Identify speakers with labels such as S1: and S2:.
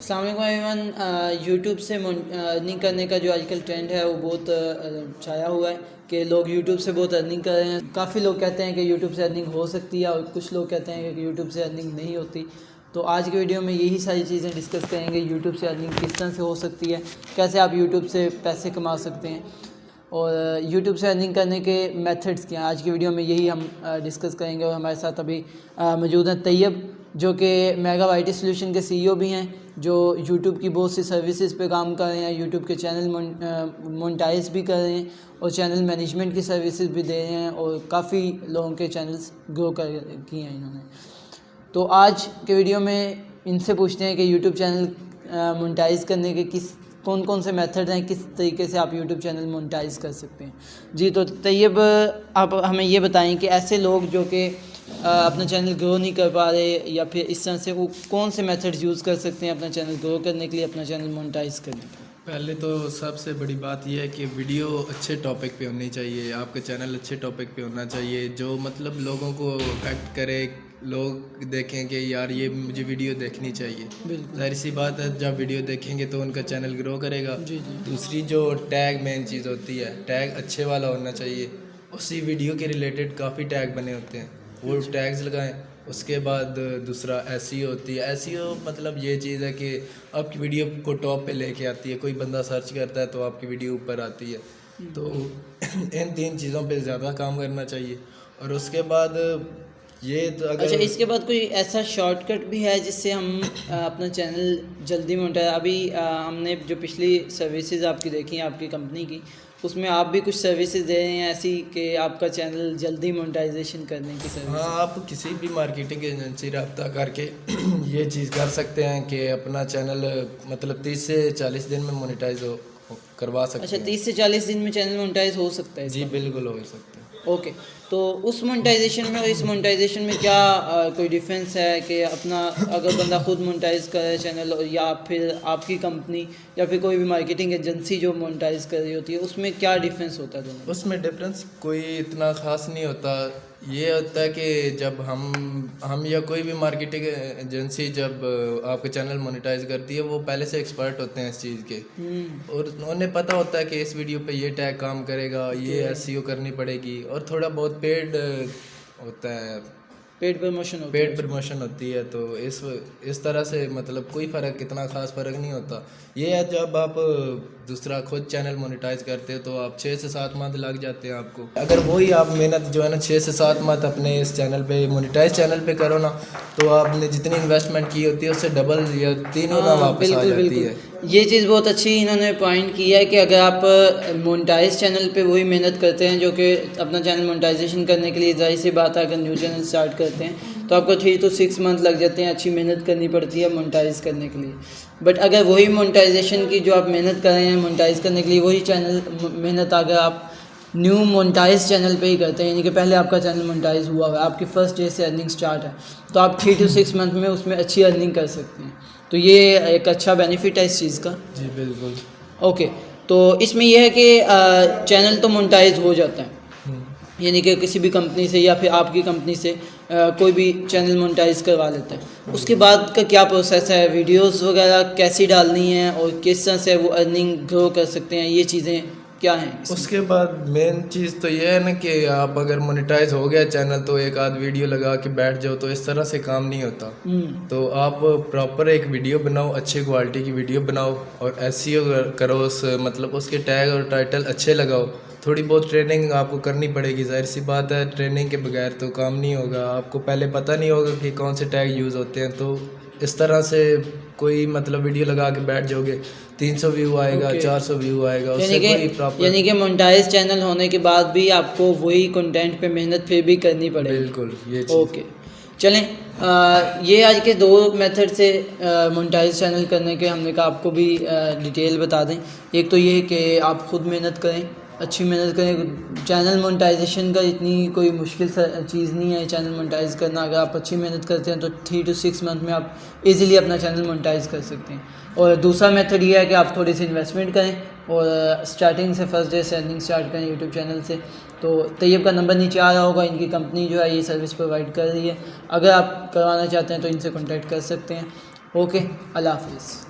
S1: السلام علیکم even YouTube سے ارننگ کرنے کا جو آج کل ٹرینڈ ہے وہ بہت چھایا ہوا ہے کہ لوگ یوٹیوب سے بہت ارننگ کر رہے ہیں. کافی لوگ کہتے ہیں کہ یوٹیوب سے ارننگ ہو سکتی ہے اور کچھ لوگ کہتے ہیں کہ یوٹیوب سے ارننگ نہیں ہوتی. تو آج کی ویڈیو میں یہی ساری چیزیں ڈسکس کریں گے. یوٹیوب سے ارننگ کس طرح سے ہو سکتی ہے, کیسے آپ یوٹیوب سے پیسے کما سکتے ہیں, اور یوٹیوب سے ارننگ کرنے کے میتھڈس کیا ہیں. آج کی ویڈیو میں یہی ہم ڈسکس کریں گے. اور ہمارے ساتھ ابھی موجود ہیں طیب, جو کہ میگا وائی ٹی سولوشن کے CEO بھی ہیں, جو یوٹیوب کی بہت سی سروسز پہ کام کر رہے ہیں, یوٹیوب کے چینل مونٹائز بھی کر رہے ہیں اور چینل مینجمنٹ کی سروسز بھی دے رہے ہیں, اور کافی لوگوں کے چینلز گرو کیے ہیں انہوں نے. تو آج کے ویڈیو میں ان سے پوچھتے ہیں کہ یوٹیوب چینل مونٹائز کرنے کے کون کون سے میتھڈ ہیں, کس طریقے سے آپ یوٹیوب چینل مونٹائز کر سکتے ہیں. جی تو طیب, آپ ہمیں یہ بتائیں کہ ایسے لوگ جو کہ اپنا چینل گرو نہیں کر پا رہے, یا پھر اس طرح سے وہ کون سے میتھڈز یوز کر سکتے ہیں اپنا چینل گرو کرنے کے لیے, اپنا چینل مونٹائز کرنے کے لیے.
S2: پہلے تو سب سے بڑی بات یہ ہے کہ ویڈیو اچھے ٹاپک پہ ہونی چاہیے. آپ کا چینل اچھے ٹاپک پہ ہونا چاہیے جو مطلب لوگوں کو افیکٹ کرے, لوگ دیکھیں کہ یار یہ مجھے ویڈیو دیکھنی چاہیے. ظاہر سی بات ہے, جب ویڈیو دیکھیں گے تو ان کا چینل گرو کرے گا. دوسری جو ٹیگ مین چیز ہوتی ہے, ٹیگ اچھے والا ہونا چاہیے. اسی ویڈیو کے ریلیٹڈ کافی ٹیگ بنے ہوتے ہیں, وہ ٹیگز لگائیں. اس کے بعد دوسرا SEO ہوتی ہے. SEO مطلب یہ چیز ہے کہ آپ کی ویڈیو کو ٹاپ پہ لے کے آتی ہے. کوئی بندہ سرچ کرتا ہے تو آپ کی ویڈیو اوپر آتی ہے. تو ان 3 چیزوں پہ زیادہ کام کرنا چاہیے. اور اس کے بعد یہ تو
S1: اچھا, اس کے بعد کوئی ایسا شارٹ کٹ بھی ہے جس سے ہم اپنا چینل جلدی مونٹائز. ابھی ہم نے جو پچھلی سروسز آپ کی دیکھی ہیں آپ کی کمپنی کی, اس میں آپ بھی کچھ سروسز دے رہے ہیں ایسی کہ آپ کا چینل جلدی مونٹائزیشن کرنے کی سروس.
S2: ہاں, آپ کسی بھی مارکیٹنگ ایجنسی رابطہ کر کے یہ چیز کر سکتے ہیں کہ اپنا چینل مطلب 30 سے 40 دن میں مونیٹائز کروا سکتے ہیں.
S1: اچھا, 30 سے 40 دن میں چینل مونٹائز ہو سکتا ہے؟
S2: جی بالکل ہو سکتا ہے.
S1: اوکے, تو اس مونٹائزیشن میں اور اس مونٹائزیشن میں کیا کوئی ڈیفرنس ہے کہ اپنا اگر بندہ خود مونٹائز کرے چینل, یا پھر آپ کی کمپنی یا پھر کوئی بھی مارکیٹنگ ایجنسی جو مونٹائز کر رہی ہوتی ہے, اس میں کیا ڈیفرنس ہوتا ہے دونوں؟
S2: اس میں ڈفرینس کوئی اتنا خاص نہیں ہوتا. یہ ہوتا ہے کہ جب ہم یا کوئی بھی مارکیٹنگ ایجنسی جب آپ کا چینل مونیٹائز کرتی ہے, وہ پہلے سے ایکسپرٹ ہوتے ہیں اس چیز کے, اور انہیں پتہ ہوتا ہے کہ اس ویڈیو پہ یہ ٹیگ کام کرے گا, یہ SEO کرنی پڑے گی, اور تھوڑا بہت پیڈ ہوتا ہے, پیڈ پروموشن ہوتی ہے. تو اس طرح سے مطلب کوئی فرق, اتنا خاص فرق نہیں ہوتا. یہ ہے جب آپ دوسرا خود چینل مونیٹائز کرتے ہو تو آپ 6 سے 7 ماہ لگ جاتے ہیں آپ کو. اگر وہی آپ محنت جو ہے نا 6 سے 7 ماہ اپنے اس چینل پہ مونیٹائز چینل پہ کرو نا, تو آپ نے جتنی انویسٹمنٹ کی ہوتی ہے اس سے ڈبل یا 3 گنا واپس آ جاتی ہے.
S1: یہ چیز بہت اچھی انہوں نے پوائنٹ کی ہے کہ اگر آپ مونٹائز چینل پہ وہی محنت کرتے ہیں جو کہ اپنا چینل مونٹائزیشن کرنے کے لیے, ظاہر سی بات ہے اگر نیو چینل اسٹارٹ کرتے ہیں تو آپ کو 3 to 6 month لگ جاتے ہیں, اچھی محنت کرنی پڑتی ہے مونٹائز کرنے کے لیے. بٹ اگر وہی مونٹائزیشن کی جو آپ محنت کر رہے ہیں مونٹائز کرنے کے لیے, وہی چینل محنت اگر آپ نیو مونٹائز چینل پہ ہی کرتے ہیں, یعنی کہ پہلے آپ کا چینل مونٹائز ہوا ہے, آپ کی فرسٹ ڈے سے ارننگ اسٹارٹ ہے, تو آپ 3 to 6 month میں اس میں اچھی ارننگ کر سکتے ہیں. تو یہ ایک اچھا بینیفٹ ہے اس چیز کا.
S2: جی بالکل.
S1: اوکے, تو اس میں یہ ہے کہ چینل تو مونٹائز ہو جاتا ہے, یعنی کہ کسی بھی کمپنی سے یا پھر آپ کی کمپنی سے کوئی بھی چینل مونٹائز کروا لیتا ہے. اس کے بعد کا کیا پروسیس ہے, ویڈیوز وغیرہ کیسی ڈالنی ہے, اور کس طرح سے وہ ارننگ گرو کر سکتے ہیں, یہ چیزیں کیا ہیں؟
S2: اس کے بعد مین چیز تو یہ ہے نا کہ آپ اگر مونیٹائز ہو گیا چینل تو ایک آدھ ویڈیو لگا کے بیٹھ جاؤ, تو اس طرح سے کام نہیں ہوتا. تو آپ پراپر ایک ویڈیو بناؤ, اچھی کوالٹی کی ویڈیو بناؤ, اور SEO کرو, مطلب اس کے ٹیگ اور ٹائٹل اچھے لگاؤ. تھوڑی بہت ٹریننگ آپ کو کرنی پڑے گی, ظاہر سی بات ہے ٹریننگ کے بغیر تو کام نہیں ہوگا. آپ کو پہلے پتہ نہیں ہوگا کہ کون سے ٹیگ یوز ہوتے ہیں, تو اس طرح سے کوئی مطلب ویڈیو لگا کے بیٹھ جاؤ گے, 300 ویو آئے گا, 400 ویو آئے گا, اس سے کوئی پراپر,
S1: یعنی کہ مونٹائز چینل ہونے کے بعد بھی آپ کو وہی کنٹینٹ پہ محنت پھر بھی کرنی پڑے گی.
S2: بالکل یہ چیز.
S1: اوکے, چلیں یہ آج کے 2 میتھڈ سے مونٹائز چینل کرنے کے ہم نے کہا آپ کو بھی ڈیٹیل بتا دیں. ایک تو یہ کہ آپ خود محنت کریں, اچھی محنت کریں. چینل مونٹائزیشن کا اتنی کوئی مشکل چیز نہیں ہے چینل مونٹائز کرنا. اگر آپ اچھی محنت کرتے ہیں تو 3 to 6 month میں آپ ایزیلی اپنا چینل مونٹائز کر سکتے ہیں. اور دوسرا میتھڈ یہ ہے کہ آپ تھوڑی سی انویسٹمنٹ کریں اور اسٹارٹنگ سے فرسٹ ڈے سے ارننگ اسٹارٹ کریں یوٹیوب چینل سے. تو طیب کا نمبر نیچے آ رہا ہوگا, ان کی کمپنی جو ہے یہ سروس پرووائڈ کر رہی ہے. اگر آپ کروانا چاہتے ہیں تو ان سے کانٹیکٹ کر سکتے ہیں. اوکے, اللہ حافظ.